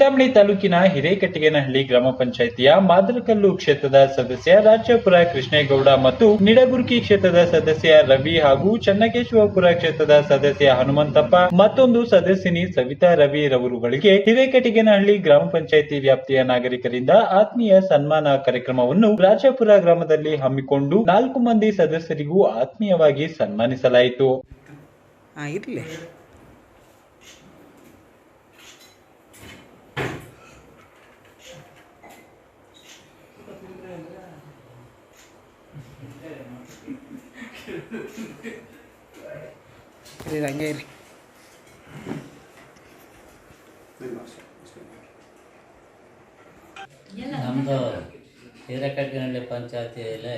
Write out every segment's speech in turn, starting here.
ಚಿಂತಾಮಣಿ ತಾಲೂಕಿನ ಹಿರೇಕಟ್ಟಿಗೇನಹಳ್ಳಿ ಗ್ರಾಮ ಪಂಚಾಯಿತಿಯ ಮಾದರಕಲ್ಲು ಕ್ಷೇತ್ರದ ಸದಸ್ಯ ರಾಜಾಪುರ ಕೃಷ್ಣೇಗೌಡ ಮತ್ತು ನಿಡಗುರ್ಕಿ ಕ್ಷೇತ್ರದ ಸದಸ್ಯ ರವಿ ಹಾಗೂ ಚನ್ನಕೇಶವಪುರ ಕ್ಷೇತ್ರದ ಸದಸ್ಯ ಹನುಮಂತಪ್ಪ ಮತ್ತೊಂದು ಸದಸ್ಯನಿ ಸವಿತಾ ರವಿ ರವರುಗಳಿಗೆ ಹಿರೇಕಟ್ಟಿಗೇನಹಳ್ಳಿ ಗ್ರಾಮ ಪಂಚಾಯಿತಿ ವ್ಯಾಪ್ತಿಯ ನಾಗರಿಕರಿಂದ ಆತ್ಮೀಯ ಸನ್ಮಾನ ಕಾರ್ಯಕ್ರಮವನ್ನು ರಾಜಾಪುರ ಗ್ರಾಮದಲ್ಲಿ ಹಮ್ಮಿಕೊಂಡು 4 ಮಂದಿ ಸದಸ್ಯರಿಗೂ ಆತ್ಮೀಯವಾಗಿ ಸನ್ಮಾನಿಸಲಾಯಿತು. ಇರಲಿ ಹಂಗೆ ಇರಲಿ. ನಮ್ಮದು ಹಿರೇಕಟ್ಟಿಗೇನಹಳ್ಳಿ ಪಂಚಾಯತಿಯಲ್ಲಿ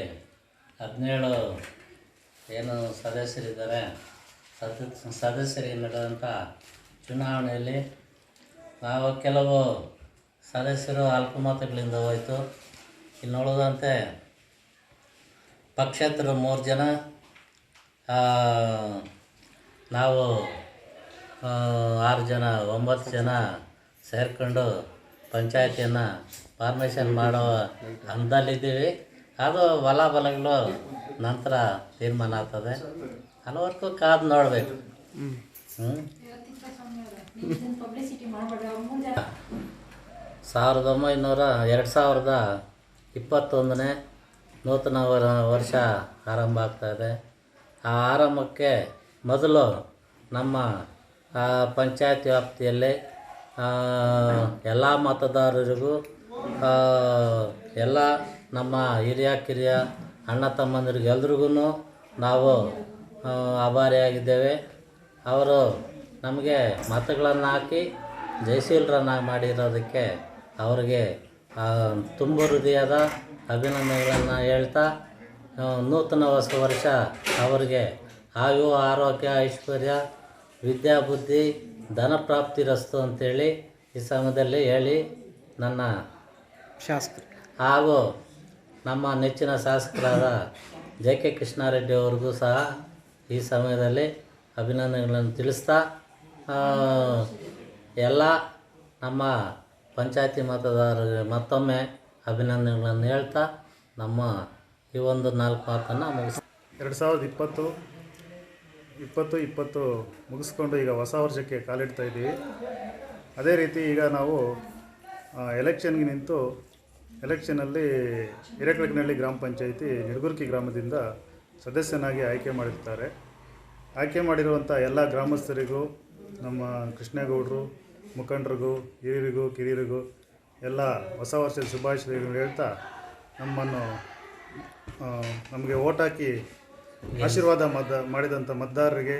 17 ಏನು ಸದಸ್ಯರಿದ್ದಾರೆ. ಸದಸ್ಯರಿಗೆ ನಡೆದಂಥ ಚುನಾವಣೆಯಲ್ಲಿ ನಾವು ಕೆಲವು ಸದಸ್ಯರು ಅಲ್ಪಮತಗಳಿಂದ ಹೋಯಿತು. ಇನ್ನು ಉಳಿದಂತೆ ಪಕ್ಷೇತರರು 3 ಜನ, ನಾವು 6 ಜನ 9 ಜನ ಸೇರಿಕೊಂಡು ಪಂಚಾಯತಿಯನ್ನು ಫಾರ್ಮೇಷನ್ ಮಾಡೋ ಹಂತದಲ್ಲಿದ್ದೀವಿ. ಅದು ಬಲಗಳು ನಂತರ ತೀರ್ಮಾನ ಆಗ್ತದೆ. ಹಲವರ್ಗೂ ಕಾದು ನೋಡಬೇಕು. 2021ನೇ ನೂತನ ವರ್ಷ ಆರಂಭ ಆಗ್ತಾಯಿದೆ. ಆ ಆರಂಭಕ್ಕೆ ಮೊದಲು ನಮ್ಮ ಪಂಚಾಯತ್ ವ್ಯಾಪ್ತಿಯಲ್ಲಿ ಎಲ್ಲ ಮತದಾರರಿಗೂ ಎಲ್ಲ ನಮ್ಮ ಹಿರಿಯ ಕಿರಿಯ ಅಣ್ಣ ತಮ್ಮಂದಿರಿಗೆ ಎಲ್ರಿಗೂ ನಾವು ಆಭಾರಿಯಾಗಿದ್ದೇವೆ. ಅವರು ನಮಗೆ ಮತಗಳನ್ನು ಹಾಕಿ ಜಯಶೀಲರನ್ನಾಗಿ ಮಾಡಿರೋದಕ್ಕೆ ಅವರಿಗೆ ತುಂಬ ಹೃದಯದ ಅಭಿನಂದನೆಗಳನ್ನು ಹೇಳ್ತಾ, ನೂತನ ಹೊಸ ವರ್ಷ ಅವರಿಗೆ ಆಯು ಆರೋಗ್ಯ ಐಶ್ವರ್ಯ ವಿದ್ಯಾಬುದ್ಧಿ ಧನ ಪ್ರಾಪ್ತಿರಸ್ತು ಅಂತೇಳಿ ಈ ಸಮಯದಲ್ಲಿ ಹೇಳಿ ನನ್ನ ಶಾಸಕರು ಹಾಗೂ ನಮ್ಮ ನೆಚ್ಚಿನ ಶಾಸಕರಾದ ಜೆ.ಕೆ. ಕೃಷ್ಣಾರೆಡ್ಡಿ ಅವ್ರಿಗೂ ಸಹ ಈ ಸಮಯದಲ್ಲಿ ಅಭಿನಂದನೆಗಳನ್ನು ತಿಳಿಸ್ತಾ, ಎಲ್ಲ ನಮ್ಮ ಪಂಚಾಯತಿ ಮತದಾರರಿಗೆ ಮತ್ತೊಮ್ಮೆ ಅಭಿನಂದನೆಗಳನ್ನು ಹೇಳ್ತಾ ನಮ್ಮ ಈ ಒಂದು 4 ಮಾತನ್ನು ಮುಗಿಸ್ತಾ 2020 ಮುಗಿಸ್ಕೊಂಡು ಈಗ ಹೊಸ ವರ್ಷಕ್ಕೆ ಕಾಲಿಡ್ತಾ ಇದ್ದೀವಿ. ಅದೇ ರೀತಿ ಈಗ ನಾವು ಎಲೆಕ್ಷನ್ಗೆ ನಿಂತು ಎಲೆಕ್ಷನಲ್ಲಿ ಹಿರೇಕಟ್ಟಿಗೇನಹಳ್ಳಿ ಗ್ರಾಮ ಪಂಚಾಯಿತಿ ನಿಡಗುರ್ಕಿ ಗ್ರಾಮದಿಂದ ಸದಸ್ಯನಾಗಿ ಆಯ್ಕೆ ಮಾಡಿರ್ತಾರೆ. ಆಯ್ಕೆ ಮಾಡಿರುವಂಥ ಎಲ್ಲ ಗ್ರಾಮಸ್ಥರಿಗೂ, ನಮ್ಮ ಕೃಷ್ಣೇಗೌಡರು ಮುಖಂಡರಿಗೂ, ಹಿರಿಯರಿಗೂ ಕಿರಿಯರಿಗೂ ಎಲ್ಲ ಹೊಸ ವರ್ಷದ ಶುಭಾಶಯಗಳು ಹೇಳ್ತಾ, ನಮಗೆ ಓಟ್ ಹಾಕಿ ಆಶೀರ್ವಾದ ಮಾಡಿದಂಥ ಮತದಾರರಿಗೆ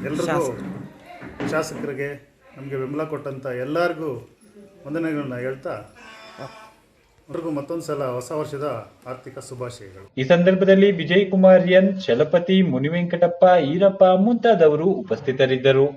ಎಲ್ರಿಗೂ, ಶಾಸಕರಿಗೆ ನಮಗೆ ಬೆಂಬಲ ಕೊಟ್ಟಂಥ ಎಲ್ಲರಿಗೂ ವಂದನೆಗಳನ್ನ ಹೇಳ್ತಾ ಎಲ್ರಿಗೂ ಮತ್ತೊಂದು ಸಲ ಹೊಸ ವರ್ಷದ ಆರ್ಥಿಕ ಶುಭಾಶಯಗಳು. ಈ ಸಂದರ್ಭದಲ್ಲಿ ವಿಜಯ್ ಕುಮಾರ್ ಎನ್, ಚಲಪತಿ, ಮುನಿವೆಂಕಟಪ್ಪ, ಈರಪ್ಪ ಮುಂತಾದವರು ಉಪಸ್ಥಿತರಿದ್ದರು.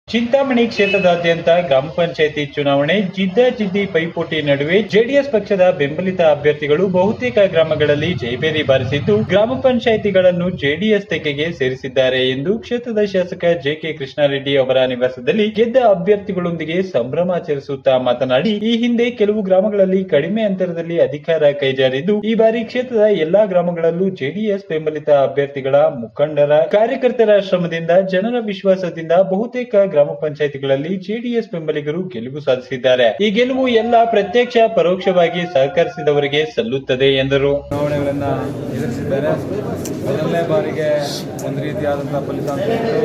ಚಿಂತಾಮಣಿ ಕ್ಷೇತ್ರದಾದ್ಯಂತ ಗ್ರಾಮ ಪಂಚಾಯಿತಿ ಚುನಾವಣೆ ಜಿದ್ದಾಜಿದ್ದಿ ಪೈಪೋಟಿ ನಡುವೆ ಜೆಡಿಎಸ್ ಪಕ್ಷದ ಬೆಂಬಲಿತ ಅಭ್ಯರ್ಥಿಗಳು ಬಹುತೇಕ ಗ್ರಾಮಗಳಲ್ಲಿ ಜಯಬೇರಿ ಬಾರಿಸಿದ್ದು, ಗ್ರಾಮ ಪಂಚಾಯಿತಿಗಳನ್ನು ಜೆಡಿಎಸ್ ತೆಕ್ಕೆಗೆ ಸೇರಿಸಿದ್ದಾರೆ ಎಂದು ಕ್ಷೇತ್ರದ ಶಾಸಕ ಜೆ.ಕೆ. ಕೃಷ್ಣಾರೆಡ್ಡಿ ಅವರ ನಿವಾಸದಲ್ಲಿ ಗೆದ್ದ ಅಭ್ಯರ್ಥಿಗಳೊಂದಿಗೆ ಸಂಭ್ರಮಾಚರಿಸುತ್ತಾ ಮಾತನಾಡಿ, ಈ ಹಿಂದೆ ಕೆಲವು ಗ್ರಾಮಗಳಲ್ಲಿ ಕಡಿಮೆ ಅಂತರದಲ್ಲಿ ಅಧಿಕಾರ ಕೈಜಾರಿದ್ದು, ಈ ಬಾರಿ ಕ್ಷೇತ್ರದ ಎಲ್ಲಾ ಗ್ರಾಮಗಳಲ್ಲೂ ಜೆಡಿಎಸ್ ಬೆಂಬಲಿತ ಅಭ್ಯರ್ಥಿಗಳ ಮುಖಂಡರ ಕಾರ್ಯಕರ್ತರ ಶ್ರಮದಿಂದ ಜನರ ವಿಶ್ವಾಸದಿಂದ ಬಹುತೇಕ ಗ್ರಾಮ ಪಂಚಾಯಿತಿಗಳಲ್ಲಿ ಜೆಡಿಎಸ್ ಬೆಂಬಲಿಗರು ಗೆಲುವು ಸಾಧಿಸಿದ್ದಾರೆ. ಈ ಗೆಲುವು ಎಲ್ಲ ಪ್ರತ್ಯಕ್ಷ ಪರೋಕ್ಷವಾಗಿ ಸಹಕರಿಸಿದವರಿಗೆ ಸಲ್ಲುತ್ತದೆ ಎಂದರು. ಚುನಾವಣೆಗಳನ್ನ ಎದುರಿಸಿದ್ದಾರೆ. ಮೊದಲನೇ ಬಾರಿಗೆ ಒಂದು ರೀತಿಯಾದಂತಹ ಫಲಿತಾಂಶ ಇತ್ತು.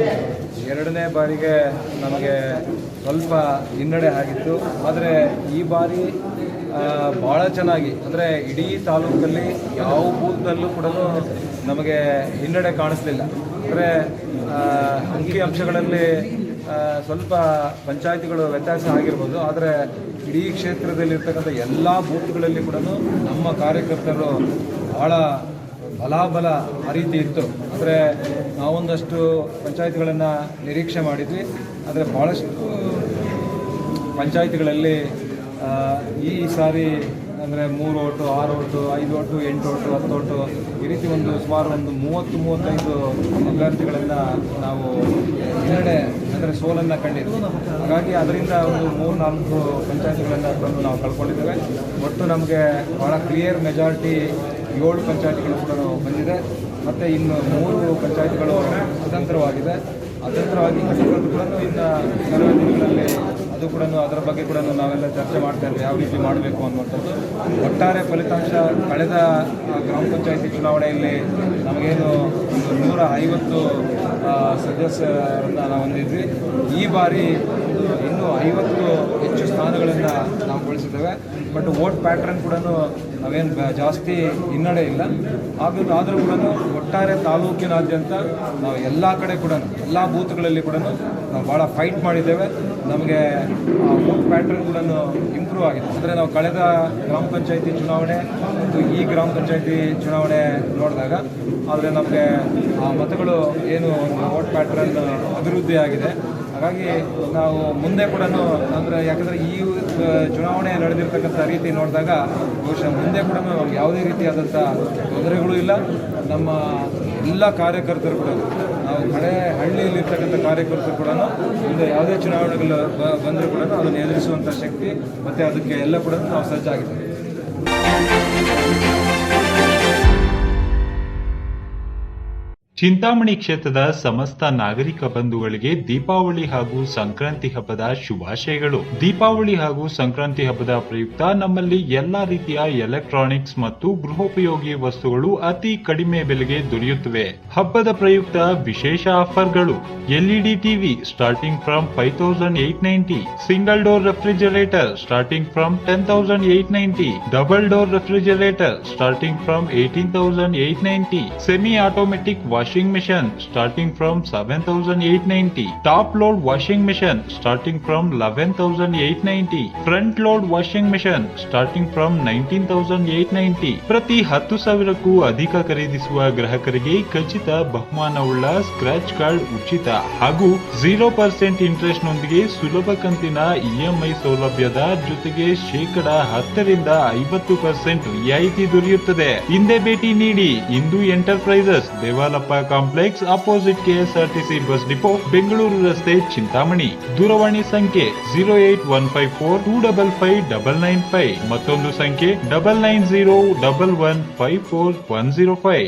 ಎರಡನೇ ಬಾರಿಗೆ ನಮಗೆ ಸ್ವಲ್ಪ ಹಿನ್ನಡೆ ಆಗಿತ್ತು. ಆದರೆ ಈ ಬಾರಿ ಭಾಳ ಚೆನ್ನಾಗಿ, ಅಂದರೆ ಇಡೀ ತಾಲೂಕಲ್ಲಿ ಯಾವ ಬೂತ್ನಲ್ಲೂ ಕೂಡ ನಮಗೆ ಹಿನ್ನಡೆ ಕಾಣಿಸ್ಲಿಲ್ಲ. ಅಂದರೆ ಅಂಕಿ ಅಂಶಗಳಲ್ಲಿ ಸ್ವಲ್ಪ ಪಂಚಾಯಿತಿಗಳು ವ್ಯತ್ಯಾಸ ಆಗಿರ್ಬೋದು, ಆದರೆ ಇಡೀ ಕ್ಷೇತ್ರದಲ್ಲಿರ್ತಕ್ಕಂಥ ಎಲ್ಲ ಬೂತ್ಗಳಲ್ಲಿ ಕೂಡ ನಮ್ಮ ಕಾರ್ಯಕರ್ತರು ಭಾಳ ಬಲಾಬಲ ಆ ರೀತಿ ಇತ್ತು. ಅಂದರೆ ನಾವೊಂದಷ್ಟು ಪಂಚಾಯಿತಿಗಳನ್ನು ನಿರೀಕ್ಷೆ ಮಾಡಿದ್ವಿ, ಆದರೆ ಭಾಳಷ್ಟು ಪಂಚಾಯಿತಿಗಳಲ್ಲಿ ಈ ಸಾರಿ ಅಂದರೆ 3 vote 6 vote 5 vote 8 vote 10 vote ಈ ರೀತಿ ಸುಮಾರು 30-35 ಅಭ್ಯರ್ಥಿಗಳನ್ನು ನಾವು ಹಿನ್ನಡೆ ಅಂದರೆ ಸೋಲನ್ನು ಕಂಡಿದ್ವಿ. ಹಾಗಾಗಿ ಅದರಿಂದ ಒಂದು 3-4 ಪಂಚಾಯತಿಗಳನ್ನು ಬಂದು ನಾವು ಕಳ್ಕೊಂಡಿದ್ದೇವೆ. ಒಟ್ಟು ನಮಗೆ ಭಾಳ ಕ್ಲಿಯರ್ ಮೆಜಾರಿಟಿ 7 ಪಂಚಾಯತಿಗಳು ಕೂಡ ಬಂದಿದೆ. ಮತ್ತು ಇನ್ನು 3 ಪಂಚಾಯತಿಗಳು ಅತಂತ್ರವಾಗಿ ಕಟ್ಟಿರೋದು ಕೂಡ ಇನ್ನು ಕೆಲವು ದಿನಗಳಲ್ಲಿ ಅದು ಕೂಡ ಅದರ ಬಗ್ಗೆ ಕೂಡ ನಾವೆಲ್ಲ ಚರ್ಚೆ ಮಾಡ್ತಾ ಇದ್ದೇವೆ, ಯಾವ ರೀತಿ ಮಾಡಬೇಕು ಅನ್ನುವಂಥದ್ದು. ಒಟ್ಟಾರೆ ಫಲಿತಾಂಶ ಕಳೆದ ಗ್ರಾಮ ಪಂಚಾಯತಿ ಚುನಾವಣೆಯಲ್ಲಿ ನಮಗೇನು 150 ಸದಸ್ಯರನ್ನು ನಾವು ಹೊಂದಿದ್ವಿ. ಈ ಬಾರಿ ಇನ್ನೂ 50 ಹೆಚ್ಚು ಸ್ಥಾನಗಳನ್ನು ನಾವು ಗಳಿಸಿದ್ದೇವೆ. ಬಟ್ ವೋಟ್ ಪ್ಯಾಟ್ರನ್ ಕೂಡ ನಾವೇನು ಜಾಸ್ತಿ ಹಿನ್ನಡೆ ಇಲ್ಲ. ಆದರೂ ಕೂಡ ಒಟ್ಟಾರೆ ತಾಲೂಕಿನಾದ್ಯಂತ ನಾವು ಎಲ್ಲ ಕಡೆ ಕೂಡ ಎಲ್ಲ ಬೂತ್ಗಳಲ್ಲಿ ಕೂಡ ನಾವು ಭಾಳ ಫೈಟ್ ಮಾಡಿದ್ದೇವೆ. ನಮಗೆ ವೋಟ್ ಪ್ಯಾಟ್ರನ್ ಕೂಡ ಇಂಪ್ರೂವ್ ಆಗಿದೆ. ಅಂದರೆ ನಾವು ಕಳೆದ ಗ್ರಾಮ ಪಂಚಾಯತಿ ಚುನಾವಣೆ ಮತ್ತು ಈ ಗ್ರಾಮ ಪಂಚಾಯತಿ ಚುನಾವಣೆ ನೋಡಿದಾಗ ಆದರೆ ನಮಗೆ ಆ ಮತಗಳು ಏನು ವೋಟ್ ಪ್ಯಾಟ್ರನ್ ಅಭಿವೃದ್ಧಿ ಆಗಿದೆ. ಹಾಗಾಗಿ ನಾವು ಮುಂದೆ ಕೂಡ ಅಂದರೆ ಯಾಕಂದರೆ ಈ ಚುನಾವಣೆ ನಡೆದಿರ್ತಕ್ಕಂಥ ರೀತಿ ನೋಡಿದಾಗ ಬಹುಶಃ ಮುಂದೆ ಕೂಡ ನಮ್ಗೆ ಯಾವುದೇ ರೀತಿಯಾದಂಥ ತೊಂದರೆಗಳು ಇಲ್ಲ. ನಮ್ಮ ಎಲ್ಲ ಕಾರ್ಯಕರ್ತರು ಕೂಡ ನಾವು ಹಳ್ಳಿಯಲ್ಲಿರ್ತಕ್ಕಂಥ ಕಾರ್ಯಕರ್ತರು ಕೂಡ ಮುಂದೆ ಯಾವುದೇ ಚುನಾವಣೆಗಳು ಬಂದರೂ ಕೂಡ ಅದನ್ನು ಎದುರಿಸುವಂಥ ಶಕ್ತಿ ಮತ್ತು ಅದಕ್ಕೆ ಎಲ್ಲ ಕೂಡ ನಾವು ಸಜ್ಜಾಗಿದ್ದೇವೆ. ಚಿಂತಾಮಣಿ ಕ್ಷೇತ್ರದ ಸಮಸ್ತ ನಾಗರಿಕ ಬಂಧುಗಳಿಗೆ ದೀಪಾವಳಿ ಹಾಗೂ ಸಂಕ್ರಾಂತಿ ಹಬ್ಬದ ಶುಭಾಶಯಗಳು. ದೀಪಾವಳಿ ಹಾಗೂ ಸಂಕ್ರಾಂತಿ ಹಬ್ಬದ ಪ್ರಯುಕ್ತ ನಮ್ಮಲ್ಲಿ ಎಲ್ಲಾ ರೀತಿಯ ಎಲೆಕ್ಟ್ರಾನಿಕ್ಸ್ ಮತ್ತು ಗೃಹೋಪಯೋಗಿ ವಸ್ತುಗಳು ಅತಿ ಕಡಿಮೆ ಬೆಲೆಗೆ ದೊರೆಯುತ್ತವೆ. ಹಬ್ಬದ ಪ್ರಯುಕ್ತ ವಿಶೇಷ ಆಫರ್ಗಳು: LED TV starting from 5890, single door refrigerator starting from 10890, double door refrigerator starting from 18890, semi automatic washing machine starting from 7890, top load washing machine starting from 11890, front load washing machine starting from 19890. ಪ್ರತಿ 10,000ಕ್ಕೂ ಅಧಿಕ ಖರೀದಿಸುವ ಗ್ರಾಹಕರಿಗೆ ಖಚಿತ ಬಹುಮಾನವುಳ್ಳ scratch card ಉಚಿತ ಹಾಗೂ 0% interest ನೊಂದಿಗೆ ಸುಲಭ ಕಂತಿನ ಇಎಂಐ ಸೌಲಭ್ಯದ ಜೊತೆಗೆ 10% ರಿಯಾಯಿತಿ ದೊರೆಯುತ್ತದೆ. ಹಿಂದೆ ಭೇಟಿ ನೀಡಿ. ಇಂದು enterprises Devalappa complex opposite KSRTC bus depot, Bengaluru ರಸ್ತೆ, ಚಿಂತಾಮಣಿ. ದೂರವಾಣಿ ಸಂಖ್ಯೆ 08154255995. ಮತ್ತೊಂದು ಸಂಖ್ಯೆ 9901154105.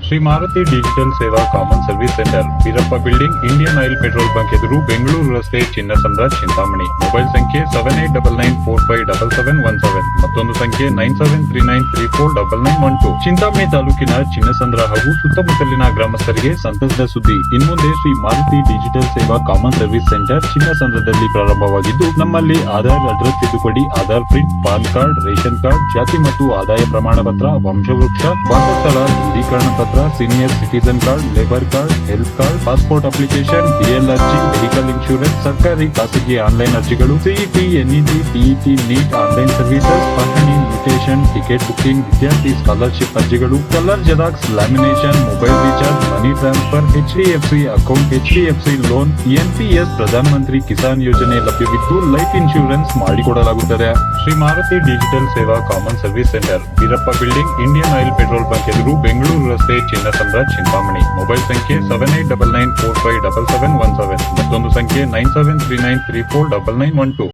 Shri Maruti digital Seva common service centre, Beerappa building, Indian Oil petrol bunk ಎದುರು, ಬೆಂಗಳೂರು ರಸ್ತೆ, ಚಿನ್ನಸಂದ್ರ, ಚಿಂತಾಮಣಿ. ಮೊಬೈಲ್ ಸಂಖ್ಯೆ 7899457717. ಮತ್ತೊಂದು ಸಂಖ್ಯೆ 9739349912. ಚಿಂತಾಮಣಿ ತಾಲೂಕಿನ ಚಿನ್ನಸಂದ್ರ ಹಾಗೂ ಸುತ್ತಮುತ್ತಲಿನ ಗ್ರಾಮಸ್ಥರಿಗೆ ಸಂತಸದ ಸುದ್ದಿ. ಇನ್ಮುಂದೆ Shri Maruti digital Seva common service centre ಚಿನ್ನಸಂದ್ರದಲ್ಲಿ ಪ್ರಾರಂಭವಾಗಿದ್ದು, ನಮ್ಮಲ್ಲಿ ಆಧಾರ್ ಅಡ್ರೆಸ್ ತಿದ್ದುಪಡಿ, Aadhaar print, PAN card, ration card, ಜಾತಿ ಮತ್ತು ಆದಾಯ ಪ್ರಮಾಣ ಪತ್ರ, ವಂಶವೃಕ್ಷ, ವಾಸಸ್ಥಳ ದೃಢೀಕರಣ ಪತ್ರ, senior citizen card, labour card, health card, passport application, DL ಅರ್ಜಿ, ಮೆಡಿಕಲ್ ಇನ್ಶೂರೆನ್ಸ್, ಸರ್ಕಾರಿ ಖಾಸಗಿ ಆನ್ಲೈನ್ ಅರ್ಜಿಗಳು, CET, NET, TET, NEET online services, ಪಹಣಿ, ಮ್ಯೂಟೇಷನ್, ಟಿಕೆಟ್ ಬುಕಿಂಗ್, ವಿದ್ಯಾರ್ಥಿ ಸ್ಕಾಲರ್ಶಿಪ್ ಅರ್ಜಿಗಳು, colour xerox, lamination, mobile recharge, money transfer, HDFC account, HDFC ಲೋನ್, NPS Pradhan Mantri Kisan ಯೋಜನೆ ಲಭ್ಯವಿದ್ದು ಲೈಫ್ ಇನ್ಶೂರೆನ್ಸ್ ಮಾಡಿಕೊಡಲಾಗುತ್ತದೆ. Shri Maruti digital Seva common service centre, Beerappa building, Indian Oil petrol bunk ಎದುರು, ಬೆಂಗಳೂರು ರಸ್ತೆ, Chinnasandra, Chintamani. Mobile ಸಂಖ್ಯೆ 7899457717. ಮತ್ತೊಂದು ಸಂಖ್ಯೆ 9739349912.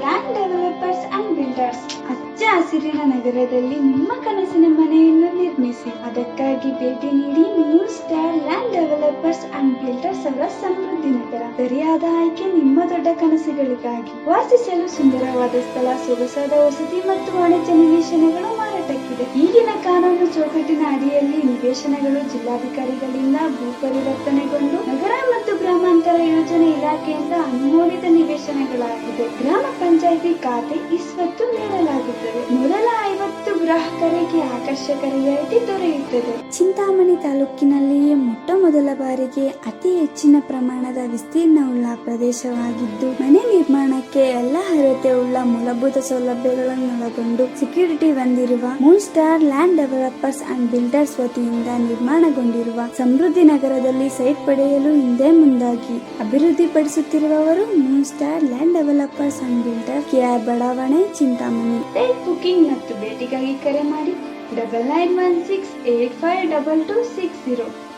ಲ್ಯಾಂಡ್ ಡೆವಲಪರ್ಸ್ ಅಂಡ್ ಬಿಲ್ಡರ್ಸ್, ಹಚ್ಚ ಹಸಿರಿನ ನಗರದಲ್ಲಿ ನಿಮ್ಮ ಕನಸಿನ ಮನೆಯನ್ನು ನಿರ್ಮಿಸಿ. ಅದಕ್ಕಾಗಿ ಭೇಟಿ ನೀಡಿ. 3 star Land Developers and builders ಅವರ ಸಮೃದ್ಧಿ ನಗರ. ಸರಿಯಾದ ಆಯ್ಕೆ ನಿಮ್ಮ ದೊಡ್ಡ ಕನಸುಗಳಿಗಾಗಿ. ವಾಸಿಸಲು ಸುಂದರವಾದ ಸ್ಥಳ, ಸೊಗಸಾದ ವಸತಿ ಮತ್ತು ವಾಣಿಜ್ಯ ನಿವೇಶನಗಳು ಮಾರಾಟಕ್ಕಿದೆ. ಈಗಿನ ಕಾನೂನು ಚೌಕಟ್ಟಿನ ಅಡಿಯಲ್ಲಿ ನಿವೇಶನಗಳು ಜಿಲ್ಲಾಧಿಕಾರಿಗಳಿಂದ ಭೂ ಪರಿವರ್ತನೆಗೊಂಡು ನಗರ ಮತ್ತು ಗ್ರಾಮಾಂತರ ಯೋಜನೆ ಇಲಾಖೆಯಿಂದ ಅನುಮೋದಿತ ನಿವೇಶನಗಳಾಗಿದೆ. ಗ್ರಾಮ ಪಂಚಾಯಿತಿ ಖಾತೆ ಇಸ್ವತ್ತು ನೀಡಲಾಗುತ್ತದೆ. ಮೊದಲ 50 ಗ್ರಾಹಕರಿಗೆ ಆಕರ್ಷಕ ರಿಯಾಯಿತಿ ದೊರೆಯುತ್ತದೆ. ಚಿಂತಾಮಣಿ ತಾಲೂಕಿನಲ್ಲಿಯೇ ಮೊಟ್ಟ ಮೊದಲ ಬಾರಿಗೆ ಅತಿ ಹೆಚ್ಚಿನ ಪ್ರಮಾಣದ ವಿಸ್ತೀರ್ಣವುಳ್ಳ ಪ್ರದೇಶವಾಗಿದ್ದು, ಮನೆ ನಿರ್ಮಾಣಕ್ಕೆ ಎಲ್ಲ ಅರ್ಹತೆ ಉಳ್ಳ ಮೂಲಭೂತ ಸೌಲಭ್ಯಗಳನ್ನು ಒಳಗೊಂಡು ಸೆಕ್ಯೂರಿಟಿ ಹೊಂದಿರುವ Moon Star Land Developers and Builders ವತಿಯಿಂದ ನಿರ್ಮಾಣಗೊಂಡಿರುವ ಸಮೃದ್ಧಿ ನಗರದಲ್ಲಿ ಸೈಟ್ ಪಡೆಯಲು ಹಿಂದೆ ಮುಂದಾಗಿ ಅಭಿವೃದ್ಧಿಪಡಿಸುತ್ತಿರುವವರು Moon Star Land Developers and Builder, KR ಬಡಾವಣೆ, ಚಿಂತಾಮಣಿ. ಸೈಟ್ ಬುಕಿಂಗ್ ಮತ್ತು ಭೇಟಿಗಾಗಿ ಕರೆ ಮಾಡಿ 9916852260.